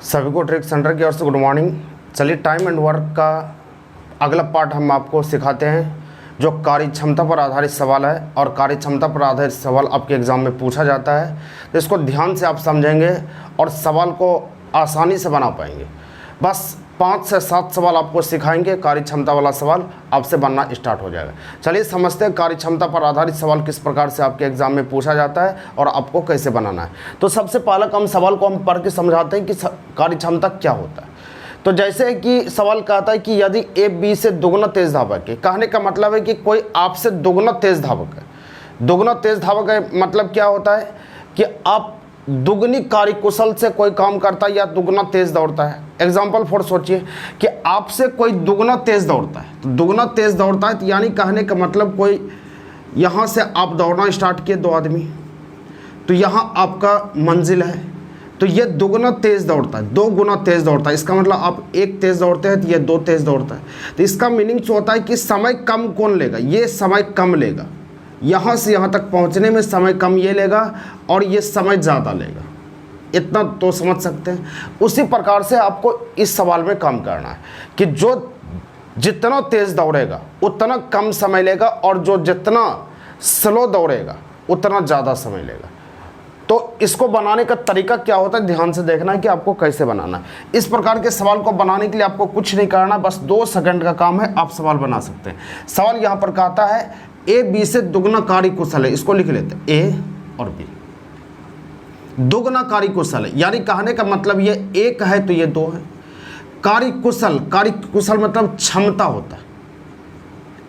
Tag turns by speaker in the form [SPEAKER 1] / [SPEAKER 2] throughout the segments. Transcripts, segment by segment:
[SPEAKER 1] सभी को trick centre की ओर से गुड मॉर्निंग। चलिए टाइम एंड वर्क का अगला पार्ट हम आपको सिखाते हैं जो कार्य क्षमता पर आधारित सवाल है और कार्य क्षमता पर आधारित सवाल आपके एग्ज़ाम में पूछा जाता है। तो इसको ध्यान से आप समझेंगे और सवाल को आसानी से बना पाएंगे। बस 5 से 7 सवाल आपको सिखाएंगे, कार्य क्षमता वाला सवाल आपसे बनना स्टार्ट हो जाएगा। चलिए समझते हैं कार्य क्षमता पर आधारित सवाल किस प्रकार से आपके एग्जाम में पूछा जाता है और आपको कैसे बनाना है। तो सबसे पहला कम सवाल को हम पढ़ के समझाते हैं कि कार्य क्षमता क्या होता है। तो जैसे कि सवाल कहता है कि यदि ए बी से दोगुना तेज धावक है, कहने का मतलब है कि कोई आपसे दोगुना तेज धावक है। दोगुना तेज धावक है मतलब क्या होता है कि आप दुगनी कार्यकुशल से कोई काम करता है या दुगना तेज दौड़ता है। एग्जाम्पल फॉर सोचिए कि आपसे कोई दुगना तेज दौड़ता है, तो दुगना तेज दौड़ता है तो यानी कहने का मतलब कोई यहाँ से आप दौड़ना स्टार्ट किए 2 आदमी, तो यहाँ आपका मंजिल है, तो ये दुगना तेज दौड़ता है, 2 गुना तेज दौड़ता है। इसका मतलब आप 1 तेज दौड़ते हैं तो ये 2 तेज दौड़ता है। तो इसका मीनिंग जो होता है कि समय कम कौन लेगा, ये समय कम लेगा, यहाँ से यहाँ तक पहुँचने में समय कम ये लेगा और ये समय ज़्यादा लेगा। इतना तो समझ सकते हैं। उसी प्रकार से आपको इस सवाल में काम करना है कि जो जितना तेज़ दौड़ेगा उतना कम समय लेगा और जो जितना स्लो दौड़ेगा उतना ज़्यादा समय लेगा। तो इसको बनाने का तरीका क्या होता है, ध्यान से देखना है कि आपको कैसे बनाना है। इस प्रकार के सवाल को बनाने के लिए आपको कुछ नहीं करना, बस 2 सेकंड का काम है, आप सवाल बना सकते हैं। सवाल यहाँ पर कहता है ए बी से दुगना कार्यकुशल है। इसको लिख लेते हैं, ए और बी दुगना कार्यकुशल है, यानी कहने का मतलब ये 1 है तो ये 2 है। कार्यकुशल, कार्यकुशल मतलब क्षमता होता है,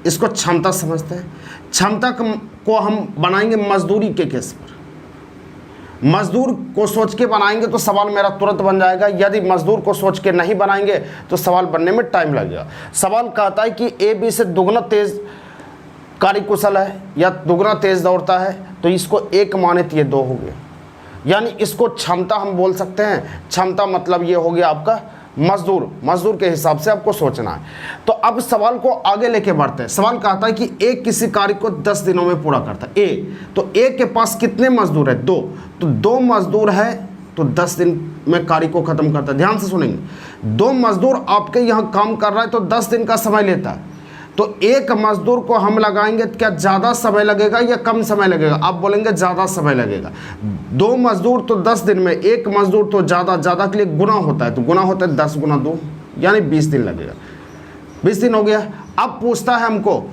[SPEAKER 1] इसको क्षमता समझते हैं। क्षमता को हम बनाएंगे मजदूरी के केस पर। मजदूर को सोच के बनाएंगे तो सवाल मेरा तुरंत बन जाएगा। यदि मजदूर को सोच के नहीं बनाएंगे तो सवाल बनने में टाइम लगेगा। सवाल कहता है कि ए बी से दुगना तेज कार्यकुशल है या दुगना तेज दौड़ता है, तो इसको 1 माने तो ये 2 हो गया, यानी इसको क्षमता हम बोल सकते हैं। क्षमता मतलब ये हो गया आपका मजदूर, मजदूर के हिसाब से आपको सोचना है। तो अब सवाल को आगे लेके बढ़ते हैं। सवाल कहता है कि ए किसी कार्य को 10 दिनों में पूरा करता है। ए, तो ए के पास कितने मजदूर है, 2, तो 2 मजदूर है तो 10 दिन में कार्य को खत्म करता है। ध्यान से सुनेंगे, 2 मजदूर आपके यहाँ काम कर रहा है तो 10 दिन का समय लेता है। तो 1 मजदूर को हम लगाएंगे तो क्या ज़्यादा समय लगेगा या कम समय लगेगा, आप बोलेंगे ज़्यादा समय लगेगा। 2 मजदूर तो 10 दिन में, 1 मजदूर तो ज़्यादा के लिए गुना होता है, तो गुना होता है 10 गुना 2 यानी 20 दिन लगेगा। 20 दिन हो गया। अब पूछता है हमको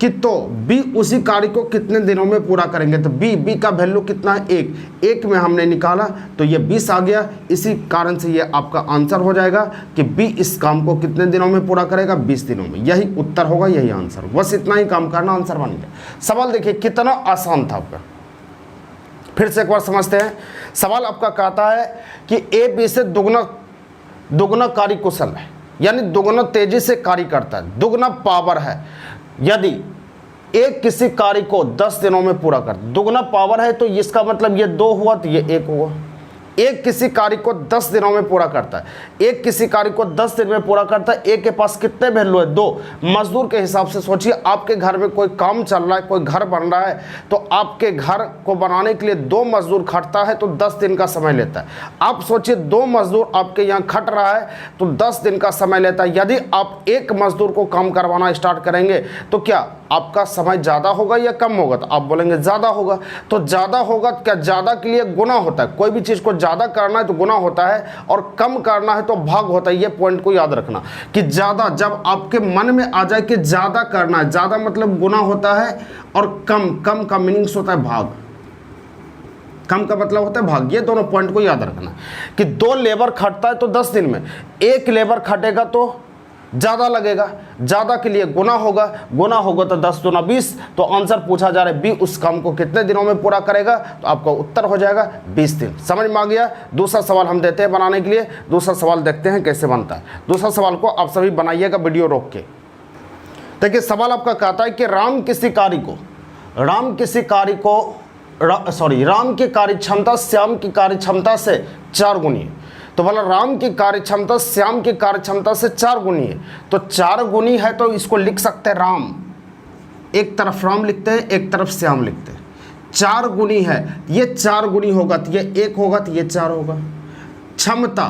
[SPEAKER 1] कि तो बी उसी कार्य को कितने दिनों में पूरा करेंगे। तो बी का वैल्यू कितना है, 1 में हमने निकाला तो ये 20 आ गया। इसी कारण से ये आपका आंसर हो जाएगा कि बी इस काम को कितने दिनों में पूरा करेगा, 20 दिनों में। यही उत्तर होगा, यही आंसर। बस इतना ही काम करना, आंसर बन गया। सवाल देखिए कितना आसान था आपका। फिर से एक बार समझते हैं। सवाल आपका कहता है कि ए बी से दुगना कार्यकुशल है, यानी दुगना तेजी से कार्य करता है, दुगना पावर है। यदि एक किसी कार्य को 10 दिनों में पूरा कर, दुगना पावर है तो इसका मतलब ये 2 हुआ तो ये 1 हुआ। एक किसी कार्य को 10 दिनों में पूरा करता है, एक किसी कार्य को 10 दिन में पूरा करता है। एक के पास कितने वैल्यू है, 2। मजदूर के हिसाब से सोचिए, आपके घर में कोई काम चल रहा है, कोई घर बन रहा है, तो आपके घर को बनाने के लिए 2 मजदूर खटता है तो 10 दिन का समय लेता है। आप सोचिए 2 मजदूर आपके यहाँ खट रहा है तो 10 दिन का समय लेता है। यदि आप 1 मजदूर को काम करवाना स्टार्ट करेंगे तो क्या आपका समय ज़्यादा होगा या कम होगा, तो आप बोलेंगे ज़्यादा होगा। तो ज़्यादा होगा, क्या ज़्यादा के लिए गुना होता है। कोई भी चीज़ को ज़्यादा करना है तो गुना होता है और कम करना है तो भाग होता है। ये पॉइंट को याद रखना कि ज़्यादा जब आपके मन में आ जाए कि ज़्यादा करना है, ज़्यादा मतलब गुना होता है, और कम का मीनिंग्स होता है भाग। कम का मतलब होता है भाग। ये दोनों पॉइंट को याद रखना कि 2 लेबर खटता है तो 10 दिन में, 1 लेबर खटेगा तो ज़्यादा लगेगा, ज़्यादा के लिए गुना होगा तो 10 दूना 20। तो आंसर पूछा जा रहा है बी उस काम को कितने दिनों में पूरा करेगा, तो आपका उत्तर हो जाएगा 20 दिन। समझ में आ गया। दूसरा सवाल हम देते हैं बनाने के लिए। दूसरा सवाल देखते हैं कैसे बनता है। दूसरा सवाल को आप सभी बनाइएगा वीडियो रोक के। देखिए सवाल आपका कहता है कि राम की कार्य क्षमता श्याम की कार्य क्षमता से 4 गुनी है। तो बोला राम की कार्य क्षमता श्याम की कार्य क्षमता से 4 गुनी है। तो 4 गुनी है तो इसको लिख सकते हैं राम, एक तरफ राम लिखते हैं, एक तरफ श्याम लिखते हैं। 4 गुनी है, ये 4 गुनी होगा तो ये 1 होगा तो ये 4 होगा। क्षमता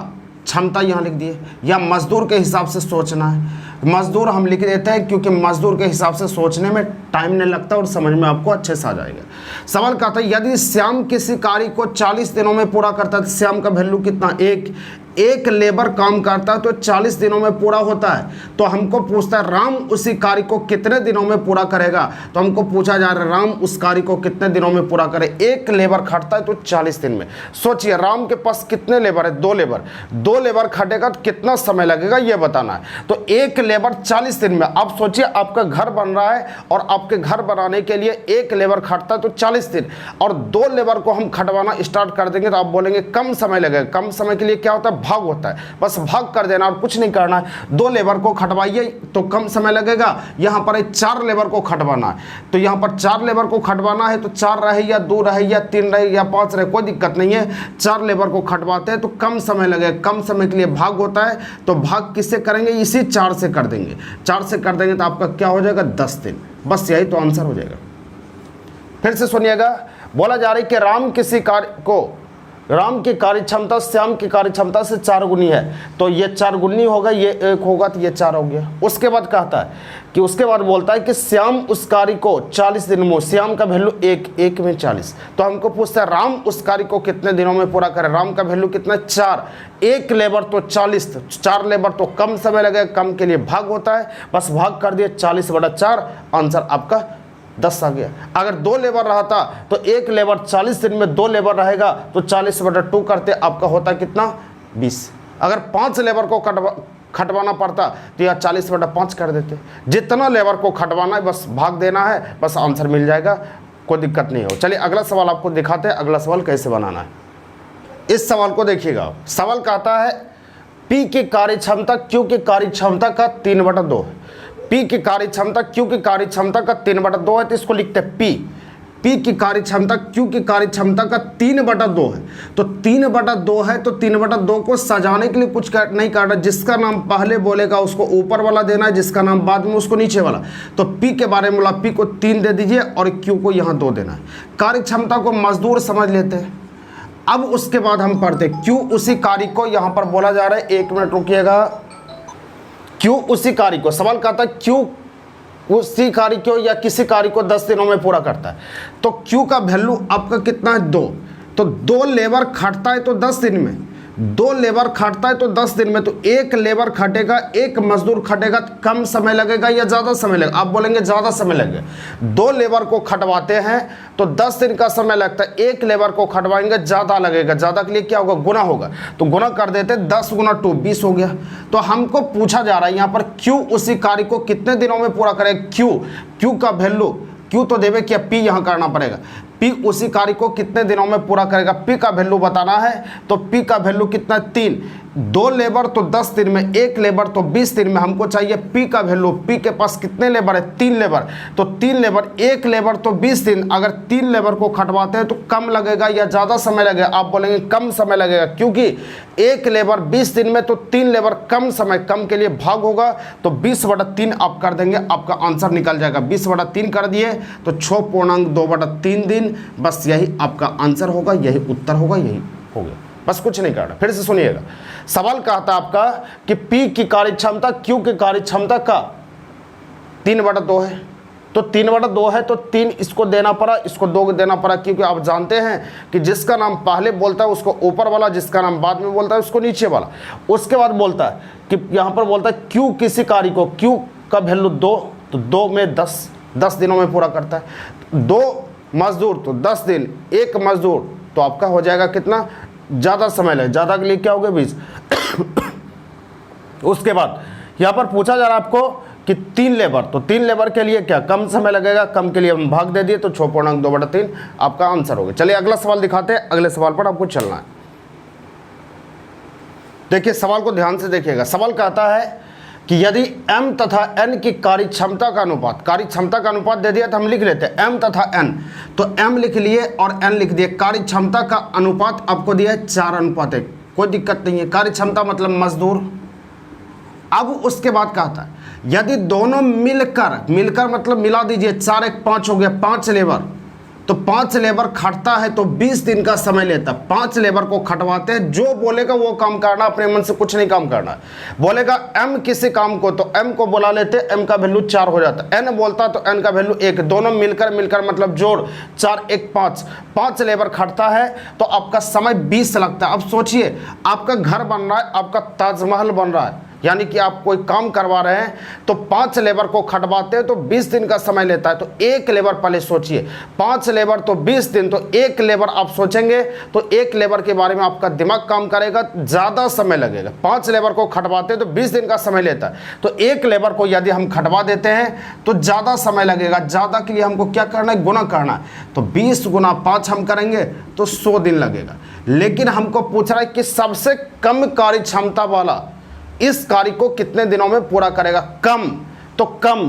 [SPEAKER 1] क्षमता यहाँ लिख दिए, या मजदूर के हिसाब से सोचना है, मजदूर हम लिख देते हैं क्योंकि मजदूर के हिसाब से सोचने में टाइम नहीं लगता और समझ में आपको अच्छे से आ जाएगा। सवाल कहता है यदि श्याम किसी कार्य को 40 दिनों में पूरा करता है तो श्याम का वैल्यू कितना, एक लेबर काम करता है तो 40 दिनों में पूरा होता है। तो हमको पूछता है राम उसी कार्य को कितने दिनों में पूरा करेगा, तो हमको पूछा जा रहा है राम उस कार्य को कितने दिनों में पूरा करे। एक लेबर खटता है तो 40 दिन में। सोचिए राम के पास कितने लेबर है, 2 लेबर, 2 लेबर खटेगा तो कितना समय लगेगा ये बताना है। तो एक लेबर 40 दिन में। अब सोचिए आपका घर बन रहा है और आपके घर बनाने के लिए एक लेबर खटता है तो 40 दिन, और 2 लेबर को हम खटवाना स्टार्ट कर देंगे तो आप बोलेंगे कम समय लगेगा। कम समय के लिए क्या होता है, भाग होता है, बस भाग कर देना और कुछ नहीं करना है। 2 लेबर को खटवाइए तो कम समय लगेगा। यहां पर 4 लेबर को खटवाना है, तो यहां पर 4 लेबर को खटवाना है तो 4 रहे या 2 रहे या 3 रहे या 5 रहे, कोई दिक्कत नहीं है। 4 लेबर को खटवाते हैं तो कम समय लगेगा, कम समय के लिए भाग होता है। तो भाग किससे करेंगे, इसी 4 से कर देंगे। 4 से कर देंगे तो आपका क्या हो जाएगा, 10 दिन। बस यही तो आंसर हो जाएगा। फिर से सुनिएगा, बोला जा रहा है कि राम की कार्य क्षमता श्याम की कार्य क्षमता से 4 गुनी है। तो ये 4 गुनी होगा, ये 1 होगा तो ये 4 हो गया। उसके बाद कहता है कि उसके बाद बोलता है कि श्याम उस कार्य को 40 दिन में, श्याम का वैल्यू 1 में 40। तो हमको पूछता है राम उस कार्य को कितने दिनों में पूरा करे। राम का वैल्यू कितना, 4, 1 लेबर तो 40, 4 लेबर तो कम समय लगेगा, कम के लिए भाग होता है, बस भाग कर दिए 40/4, आंसर आपका 10 आ गया। अगर 2 लेबर रहता तो 1 लेबर 40 दिन में 2 लेबर रहेगा तो 40/2 करते आपका होता कितना, 20। अगर 5 लेबर को खटवाना पड़ता तो यह 40/5 कर देते। जितना लेबर को खटवाना है बस भाग देना है, बस आंसर मिल जाएगा, कोई दिक्कत नहीं हो। चलिए अगला सवाल आपको दिखाते हैं, अगला सवाल कैसे बनाना है। इस सवाल को देखिएगा। सवाल कहता है P की कार्य क्षमता Q की कार्य क्षमता का 3/2 है। P की कार्य क्षमता Q की कार्य क्षमता का 3/2 है, तो इसको लिखते हैं P की कार्य क्षमता Q की कार्य क्षमता का 3/2 है। तो 3/2 है तो 3/2 को सजाने के लिए कुछ नहीं करना, जिसका नाम पहले बोलेगा उसको ऊपर वाला देना है, जिसका नाम बाद में उसको नीचे वाला। तो P के बारे में बोला, P को 3 दे दीजिए और Q को यहाँ 2 देना है। कार्य क्षमता को मजदूर समझ लेते हैं। अब उसके बाद हम पढ़ते Q उसी कार्य को, यहाँ पर बोला जा रहा है, 1 मिनट रुकिएगा। Q उसी कार्य को, सवाल कहता है Q उसी कार्य को या किसी कार्य को 10 दिनों में पूरा करता है। तो Q का वैल्यू आपका कितना है, 2। तो 2 लेबर खटता है तो 10 दिन में, 2 लेबर खटता है तो 10 दिन में। तो 1 लेबर खटेगा, 1 मजदूर खटेगा, कम समय लगेगा या ज़्यादा समय लगेगा, आप बोलेंगे ज़्यादा समय लगेगा। 2 लेबर को खटवाते हैं तो 10 दिन का समय लगता है, 1 लेबर को खटवाएंगे ज़्यादा लगेगा। ज़्यादा के लिए क्या होगा, गुना होगा, तो गुना कर देते, 10 × 2 20 हो गया। तो हमको पूछा जा रहा है यहाँ पर Q उसी कार्य को कितने दिनों में पूरा करेगा। Q का वैल्यू, Q तो देवे क्या, P यहाँ करना पड़ेगा। P उसी कार्य को कितने दिनों में पूरा करेगा, P का वैल्यू बताना है। तो P का वैल्यू कितना, 3। 2 लेबर तो 10 दिन में, 1 लेबर तो 20 दिन में। हमको चाहिए P का वैल्यू। P के पास कितने लेबर है, 3 लेबर। तो 3 लेबर, 1 लेबर तो 20 दिन। अगर 3 लेबर को खटवाते हैं तो कम लगेगा या ज़्यादा समय लगेगा, आप बोलेंगे कम समय लगेगा, क्योंकि 1 लेबर 20 दिन में, तो 3 लेबर कम समय, कम के लिए भाग होगा। तो 20/3 आप कर देंगे, आपका आंसर निकल जाएगा। 20/3 कर दिए तो 6.2/3 दिन। बस यही आपका आंसर होगा, यही उत्तर होगा, यही हो गया, बस कुछ नहीं करना। फिर से सुनिएगा, सवाल कहता है आपका कि P की कार्य क्षमता Q की कार्य क्षमता का 3/2 है। तो 3/2 है तो 3 इसको देना पड़ा, इसको 2 देना पड़ा, क्योंकि आप जानते हैं कि जिसका नाम पहले बोलता है उसको ऊपर वाला, जिसका नाम बाद में बोलता है उसको नीचे वाला। उसके बाद बोलता है कि यहाँ पर बोलता है Q किसी कार्य को, Q का वैल्यू 2, तो 2 में 10 दिनों में पूरा करता है। 2 मजदूर तो 10 दिन, 1 मजदूर तो आपका हो जाएगा कितना, ज़्यादा समय लगे, ज़्यादा के लिए क्या हो गया, 20। उसके बाद यहाँ पर पूछा जा रहा है आपको कि 3 लेबर, तो 3 लेबर के लिए क्या, कम समय लगेगा, कम के लिए हम भाग दे दिए, तो 6.2/3 आपका आंसर हो गया। चलिए अगला सवाल दिखाते हैं, अगले सवाल पर आपको चलना है। देखिए सवाल को ध्यान से देखिएगा। सवाल कहता है कि यदि m तथा n की कार्य क्षमता का अनुपात, कार्य क्षमता का अनुपात दे दिया तो हम लिख लेते हैं m तथा n, तो m लिख लिए और n लिख दिए। कार्य क्षमता का अनुपात आपको दिया है 4:1, कोई दिक्कत नहीं है। कार्य क्षमता मतलब मजदूर। अब उसके बाद कहता है यदि दोनों मिलकर मतलब मिला दीजिए, 4 × 1 = 5 हो गया, 5 लेबर, तो 5 लेबर खटता है तो 20 दिन का समय लेता है। 5 लेबर को खटवाते हैं, जो बोलेगा वो काम करना, अपने मन से कुछ नहीं काम करना है। बोलेगा m किसी काम को तो m को बुला लेते, m का वैल्यू 4 हो जाता है, n बोलता तो n का वैल्यू 1, दोनों मिलकर मतलब जोड़ 4 1 5। 5 लेबर खटता है तो आपका समय 20 लगता है। अब सोचिए, आपका घर बन रहा है, आपका ताजमहल बन रहा है, यानी कि आप कोई काम करवा रहे हैं, तो 5 लेबर को खटवाते हैं तो 20 दिन का समय लेता है। तो एक लेबर, पहले सोचिए, 5 लेबर तो 20 दिन, तो एक लेबर आप सोचेंगे तो एक लेबर के बारे में आपका दिमाग काम करेगा, ज़्यादा समय लगेगा। 5 लेबर को खटवाते हैं तो 20 दिन का समय लेता है, तो एक लेबर को यदि हम खटवा देते हैं तो ज़्यादा समय लगेगा। ज़्यादा के लिए हमको क्या करना है, गुना करना है। तो 20 गुना 5 हम करेंगे तो 100 दिन लगेगा। लेकिन हमको पूछ रहा है कि सबसे कम कार्य क्षमता वाला इस कार्य को कितने दिनों में पूरा करेगा। कम, तो कम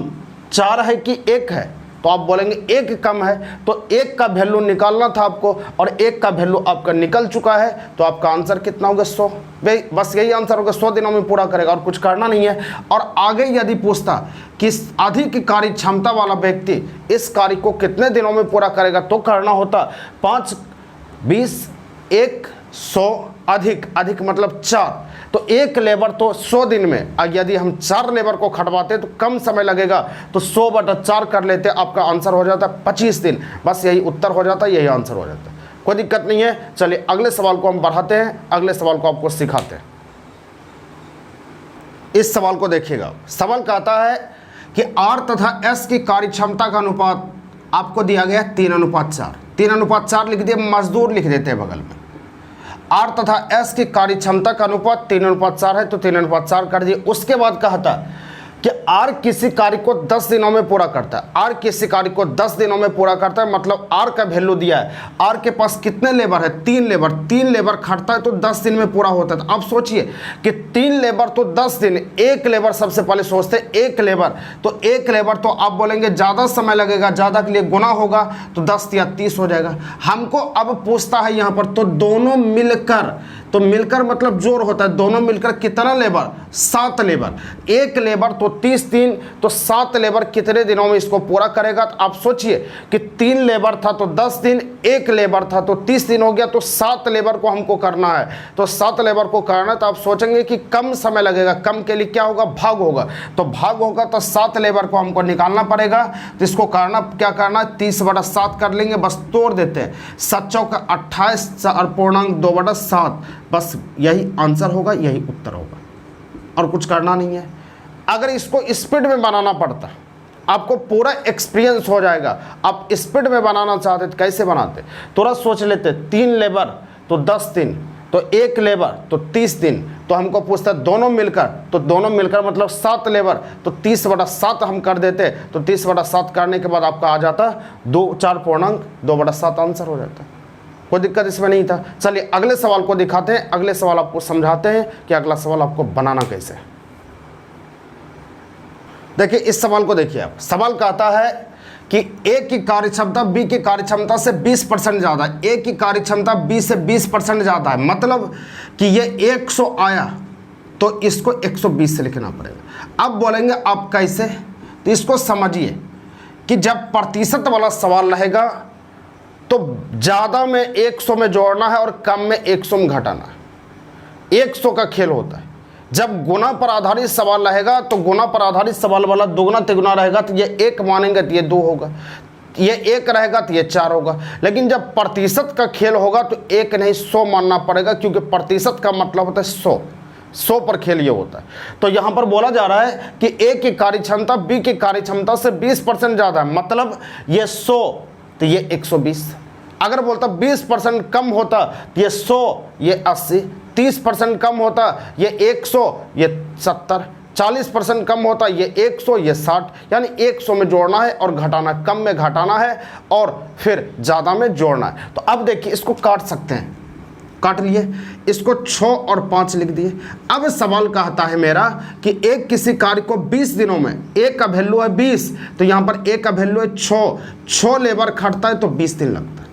[SPEAKER 1] 4 है कि 1 है, तो आप बोलेंगे 1 कम है, तो 1 का वैल्यू निकालना था आपको, और 1 का वैल्यू आपका निकल चुका है, तो आपका आंसर कितना होगा, 100। भाई बस यही आंसर होगा, 100 दिनों में पूरा करेगा, और कुछ करना नहीं है। और आगे यदि पूछता कि अधिक कार्य क्षमता वाला व्यक्ति इस कार्य को कितने दिनों में पूरा करेगा, तो करना होता 5 20 1 100 अधिक मतलब 4, तो एक लेबर तो 100 दिन में, और यदि हम 4 लेबर को खटवाते तो कम समय लगेगा, तो 100/4 कर लेते, आपका आंसर हो जाता 25 दिन। बस यही उत्तर हो जाता, यही आंसर हो जाता। कोई दिक्कत नहीं है। चलिए अगले सवाल को हम बढ़ाते हैं, अगले सवाल को आपको सिखाते हैं। इस सवाल को देखिएगा। सवाल कहता है कि R तथा S की कार्य क्षमता का अनुपात आपको दिया गया 3:4। 3:4 लिख दिए, मजदूर लिख देते हैं बगल में। R तथा S की कार्य क्षमता का अनुपात 3:4 है, तो 3:4 कर दिए। उसके बाद कहा था कि R किसी कार्य को 10 दिनों में पूरा करता है। R किसी कार्य को 10 दिनों में पूरा करता है, मतलब R का वैल्यू दिया है। R के पास कितने लेबर है, 3 लेबर। 3 लेबर खटता है तो 10 दिन में पूरा होता है। तो अब सोचिए कि 3 लेबर तो 10 दिन, एक लेबर सबसे पहले सोचते हैं, एक लेबर, तो एक लेबर तो आप बोलेंगे ज़्यादा समय लगेगा, ज़्यादा के लिए गुना होगा, तो 10 या 30 हो जाएगा। हमको अब पूछता है यहाँ पर, तो दोनों मिलकर, तो मिलकर मतलब जोड़ होता है, दोनों मिलकर कितना लेबर, 7 लेबर। एक लेबर तो 30 दिन, तो 7 लेबर कितने दिनों में इसको पूरा करेगा। तो आप सोचिए कि 3 लेबर था तो 10 दिन, एक लेबर था तो 30 दिन हो गया, तो 7 लेबर को हमको करना है। तो 7 लेबर को करना है, तो आप सोचेंगे कि कम समय लगेगा, कम के लिए क्या होगा, भाग होगा। तो भाग होगा तो 7 लेबर को हमको निकालना पड़ेगा। तो इसको करना, क्या करना है, 30/7 कर लेंगे, बस तोड़ देते हैं। 7 चौका 28 और पूर्णांक 2/7, बस यही आंसर होगा, यही उत्तर होगा, और कुछ करना नहीं है। अगर इसको स्पीड में बनाना पड़ता, आपको पूरा एक्सपीरियंस हो जाएगा। आप स्पीड में बनाना चाहते तो कैसे बनाते, थोड़ा सोच लेते। 3 लेबर तो 10 दिन, तो एक लेबर तो 30 दिन, तो हमको पूछता दोनों मिलकर, तो दोनों मिलकर मतलब 7 लेबर, तो 30/7 हम कर देते। तो 30/7 करने के बाद आपका आ जाता 4 पूर्णांक 2/7 आंसर हो जाता। कोई दिक्कत इसमें नहीं था। चलिए अगले सवाल को दिखाते हैं, अगले सवाल आपको समझाते हैं कि अगला सवाल आपको बनाना कैसे है। देखिए इस सवाल को देखिए आप। सवाल कहता है कि A की कार्य क्षमता B की कार्य क्षमता से 20% ज़्यादा है। A की कार्य क्षमता B से 20% ज़्यादा है, मतलब कि ये 100 आया तो इसको 120 से लिखना पड़ेगा। अब बोलेंगे आप कैसे, तो इसको समझिए कि जब प्रतिशत वाला सवाल रहेगा तो ज़्यादा में 100 में जोड़ना है और कम में 100 में घटाना है। 100 का खेल होता है। जब गुना पर आधारित सवाल रहेगा तो गुना पर आधारित सवाल वाला दुगुना तिगुना रहेगा, तो ये 1 मानेंगे तो ये 2 होगा, ये 1 रहेगा तो ये 4 होगा। लेकिन जब प्रतिशत का खेल होगा तो 1 नहीं 100 मानना पड़ेगा, क्योंकि प्रतिशत का मतलब होता है 100 पर खेल ये होता है। तो यहाँ पर बोला जा रहा है कि A की कार्य क्षमता B की कार्य क्षमता से 20% ज़्यादा है, मतलब ये 100 तो ये 120। अगर बोलता 20% कम होता तो ये 100 ये 80, 30% कम होता ये 100 ये 70, 40% कम होता ये 100 ये 60, यानी 100 में जोड़ना है और घटाना, कम में घटाना है और फिर ज़्यादा में जोड़ना है। तो अब देखिए इसको काट सकते हैं, काट लिए, इसको 6 और 5 लिख दिए। अब सवाल कहता है मेरा कि एक किसी कार्य को 20 दिनों में, A का वैल्यू है 20, तो यहाँ पर A का वैल्यू है 6 लेबर खटता है तो 20 दिन लगता है।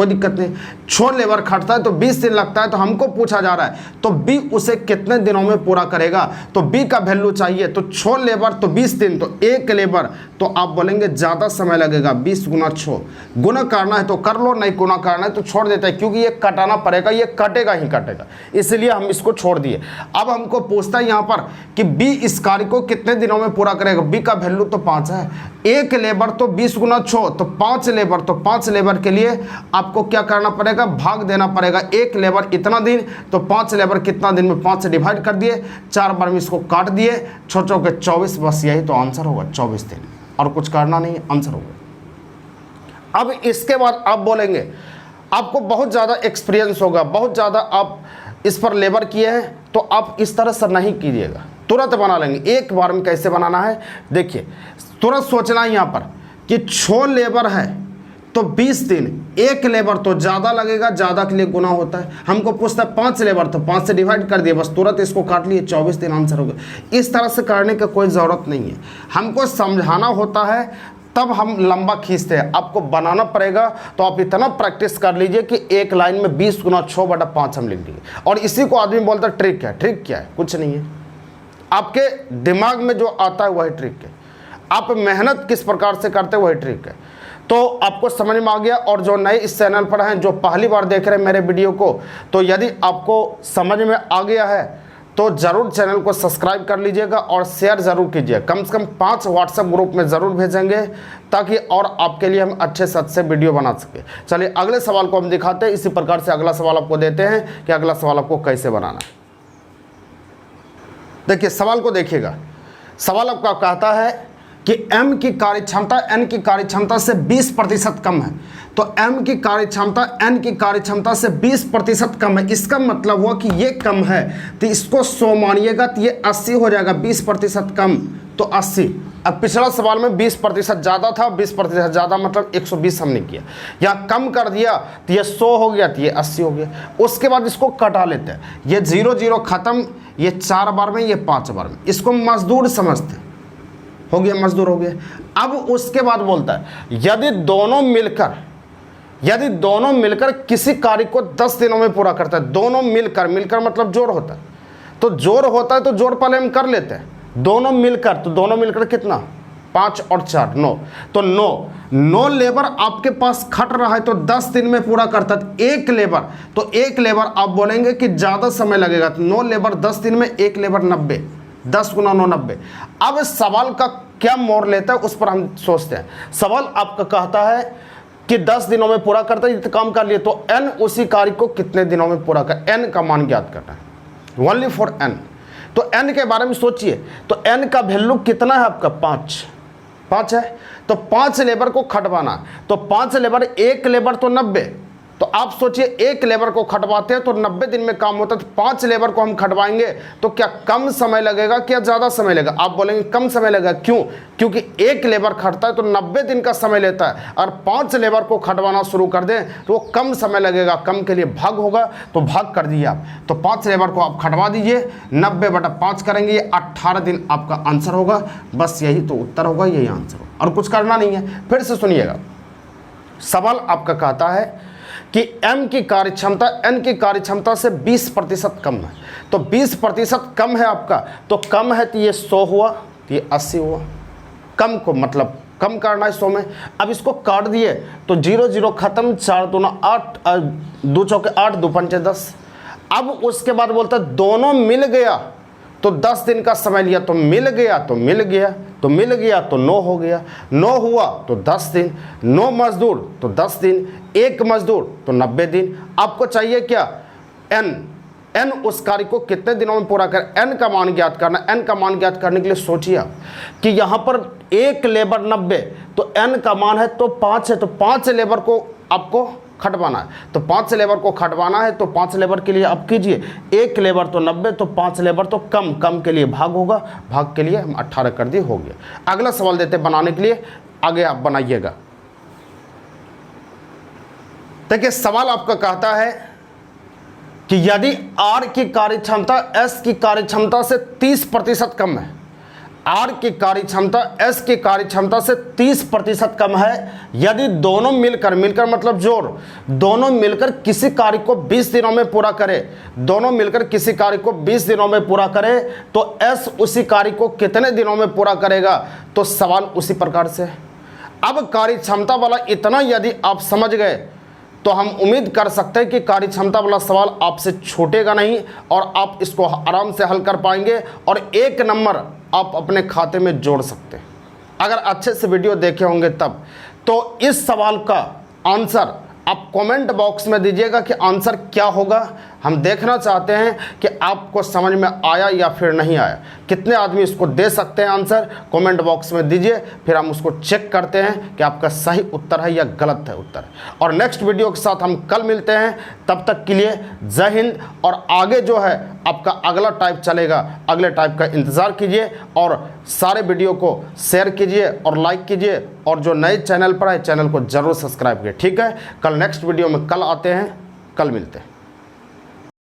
[SPEAKER 1] कोई दिक्कत नहीं। छोड़ लेबर खटता है तो 20 दिन लगता है, तो हमको पूछा जा रहा है तो बी उसे कितने दिनों में पूरा करेगा, तो बी का वैल्यू चाहिए। तो छोड़ लेबर तो 20 दिन, तो एक लेबर तो आप बोलेंगे ज़्यादा समय लगेगा, 20 गुना 6। गुना करना है तो कर लो, नहीं गुना करना है तो छोड़ देते हैं, क्योंकि ये कटाना पड़ेगा, ये कटेगा ही कटेगा, इसलिए हम इसको छोड़ दिए। अब हमको पूछता है यहाँ पर कि बी इस कार्य को कितने दिनों में पूरा करेगा। बी का वैल्यू तो 5 है, एक लेबर तो 20 गुना 6 तो 5 लेबर, तो 5 लेबर के लिए आपको क्या करना पड़ेगा, भाग देना पड़ेगा। एक लेबर इतना दिन, तो 5 लेबर कितना दिन में 5 से डिवाइड कर दिए, 4 बार में इसको काट दिए, 6 चौके 24, बस यही तो आंसर होगा, 24 दिन, और कुछ करना नहीं है, आंसर होगा। अब इसके बाद आप बोलेंगे आपको बहुत ज़्यादा एक्सपीरियंस होगा, बहुत ज़्यादा आप इस पर लेबर किए हैं, तो आप इस तरह से नहीं कीजिएगा, तुरंत बना लेंगे। एक बार में कैसे बनाना है देखिए, तुरंत सोचना है यहाँ पर कि 6 लेबर है तो 20 दिन, एक लेबर तो ज़्यादा लगेगा, ज़्यादा के लिए गुना होता है। हमको पूछता है 5 लेबर, तो 5 से डिवाइड कर दिए, बस तुरंत इसको काट लिए, 24 दिन आंसर हो गया। इस तरह से करने की कोई ज़रूरत नहीं है, हमको समझाना होता है तब हम लंबा खींचते हैं, आपको बनाना पड़ेगा। तो आप इतना प्रैक्टिस कर लीजिए कि एक लाइन में 20 गुना 6/5 हम लिख देंगे। और इसी को आदमी बोलता है ट्रिक है। ट्रिक क्या है? कुछ नहीं है, आपके दिमाग में जो आता है वही ट्रिक है, आप मेहनत किस प्रकार से करते हैं वही ट्रिक है। तो आपको समझ में आ गया। और जो नए इस चैनल पर हैं, जो पहली बार देख रहे हैं मेरे वीडियो को, तो यदि आपको समझ में आ गया है तो ज़रूर चैनल को सब्सक्राइब कर लीजिएगा और शेयर ज़रूर कीजिए। कम से कम 5 व्हाट्सएप ग्रुप में ज़रूर भेजेंगे, ताकि और आपके लिए हम अच्छे से अच्छे वीडियो बना सके। चलिए अगले सवाल को हम दिखाते हैं। इसी प्रकार से अगला सवाल आपको देते हैं कि अगला सवाल आपको कैसे बनाना है। देखिए सवाल को देखिएगा। सवाल आपका कहता है कि m की कार्यक्षमता n की कार्यक्षमता से 20% कम है। तो m की कार्यक्षमता n की कार्यक्षमता से 20% कम है, इसका मतलब हुआ कि ये कम है, तो इसको 100 मानिएगा तो ये 80 हो जाएगा। 20% कम तो 80। अब पिछला सवाल में 20% ज़्यादा था, 20% ज़्यादा मतलब 120 हमने किया, यहाँ कम कर दिया तो ये 100 हो गया, तो ये 80 हो गया। उसके बाद इसको कटा लेते हैं, ये 0 0 खत्म, ये 4 बार में, ये 5 बार में, इसको मजदूर समझते हैं, हो गया मजदूर हो गया। अब उसके बाद बोलता है यदि दोनों मिलकर किसी कार्य को 10 दिनों में पूरा करता है। दोनों मिलकर मतलब जोड़ होता है, तो जोड़ होता है तो जोड़ पहले हम कर लेते हैं। दोनों मिलकर, तो दोनों मिलकर कितना, 5 और 4 9, तो 9 लेबर आपके पास खट रहा है तो 10 दिन में पूरा करता है। एक लेबर, तो एक लेबर आप बोलेंगे कि ज़्यादा समय लगेगा, तो 9 लेबर 10 दिन में, एक लेबर 90, 10 गुना 9 90। अब इस सवाल का क्या मोड़ लेता है उस पर हम सोचते हैं। सवाल आपका कहता है कि 10 दिनों में पूरा करता है, इतना काम कर लिए, तो n उसी कार्य को कितने दिनों में पूरा कर, n का मान ज्ञात करना है, ओनली फॉर n। तो n के बारे में सोचिए, तो n का वैल्यू कितना है आपका, 5 है, तो 5 लेबर को खटवाना, तो 5 लेबर, एक लेबर तो 90, तो आप सोचिए एक लेबर को खटवाते हैं तो 90 दिन में काम होता है, तो 5 लेबर को हम खटवाएंगे तो क्या कम समय लगेगा, क्या ज़्यादा समय लगेगा? आप बोलेंगे कम समय लगेगा। क्यों? क्योंकि एक लेबर खटता है तो 90 दिन का समय लेता है, और 5 लेबर को खटवाना शुरू कर दें तो वो कम समय लगेगा, कम के लिए भाग होगा, तो भाग कर दीजिए आप। तो 5 लेबर को आप खटवा दीजिए, 90/5 करेंगे, ये 18 दिन आपका आंसर होगा। बस यही तो उत्तर होगा, यही आंसर होगा, और कुछ करना नहीं है। फिर से सुनिएगा, सवाल आपका कहता है कि m की कार्यक्षमता n की कार्यक्षमता से 20% कम है। तो 20% कम है आपका, तो कम है तो ये 100 हुआ, तो ये 80 हुआ। कम को मतलब कम करना है 100 में। अब इसको काट दिए तो 0 0 खत्म, 4 दूना 8, 2 चौके 8, 2 पंचे 10। अब उसके बाद बोलता है दोनों मिल गया तो 10 दिन का समय लिया, तो मिल गया तो मिल गया, तो मिल गया तो 9 हो गया, 9 हुआ तो 10 दिन, 9 मजदूर तो 10 दिन, एक मजदूर तो 90 दिन। आपको चाहिए क्या, n उस कार्य को कितने दिनों में पूरा कर, n का मान ज्ञात करना। n का मान ज्ञात करने के लिए सोचिए आप कि यहाँ पर एक लेबर 90, तो n का मान है तो 5 है, तो 5 लेबर को आपको खटवाना है, तो 5 लेबर को खटवाना है, तो 5 लेबर के लिए आप कीजिए, एक लेबर तो 90, तो 5 लेबर तो कम के लिए भाग होगा, भाग के लिए हम 18 कर दिए, हो गया। अगला सवाल देते बनाने के लिए, आगे आप बनाइएगा। देखिए सवाल आपका कहता है कि यदि R की कार्यक्षमता S की कार्यक्षमता से 30% कम है, आर की कार्य क्षमता एस की कार्य क्षमता से 30% कम है यदि दोनों मिलकर मतलब जोड़ दोनों मिलकर किसी कार्य को 20 दिनों में पूरा करे, दोनों मिलकर किसी कार्य को 20 दिनों में पूरा करे तो एस उसी कार्य को कितने दिनों में पूरा करेगा। तो सवाल उसी प्रकार से। अब कार्य क्षमता वाला इतना यदि आप समझ गए तो हम उम्मीद कर सकते हैं कि कार्य क्षमता वाला सवाल आपसे छूटेगा नहीं और आप इसको आराम से हल कर पाएंगे और 1 नंबर आप अपने खाते में जोड़ सकते हैं। अगर अच्छे से वीडियो देखे होंगे तब तो इस सवाल का आंसर आप कमेंट बॉक्स में दीजिएगा कि आंसर क्या होगा। हम देखना चाहते हैं कि आपको समझ में आया या फिर नहीं आया। कितने आदमी इसको दे सकते हैं आंसर, कमेंट बॉक्स में दीजिए, फिर हम उसको चेक करते हैं कि आपका सही उत्तर है या गलत है उत्तर। और नेक्स्ट वीडियो के साथ हम कल मिलते हैं, तब तक के लिए जय हिंद। और आगे जो है आपका अगला टाइप चलेगा, अगले टाइप का इंतज़ार कीजिए और सारे वीडियो को शेयर कीजिए और लाइक कीजिए और जो नए चैनल पर है चैनल को ज़रूर सब्सक्राइब कीजिए। ठीक है, कल नेक्स्ट वीडियो में कल आते हैं, कल मिलते हैं।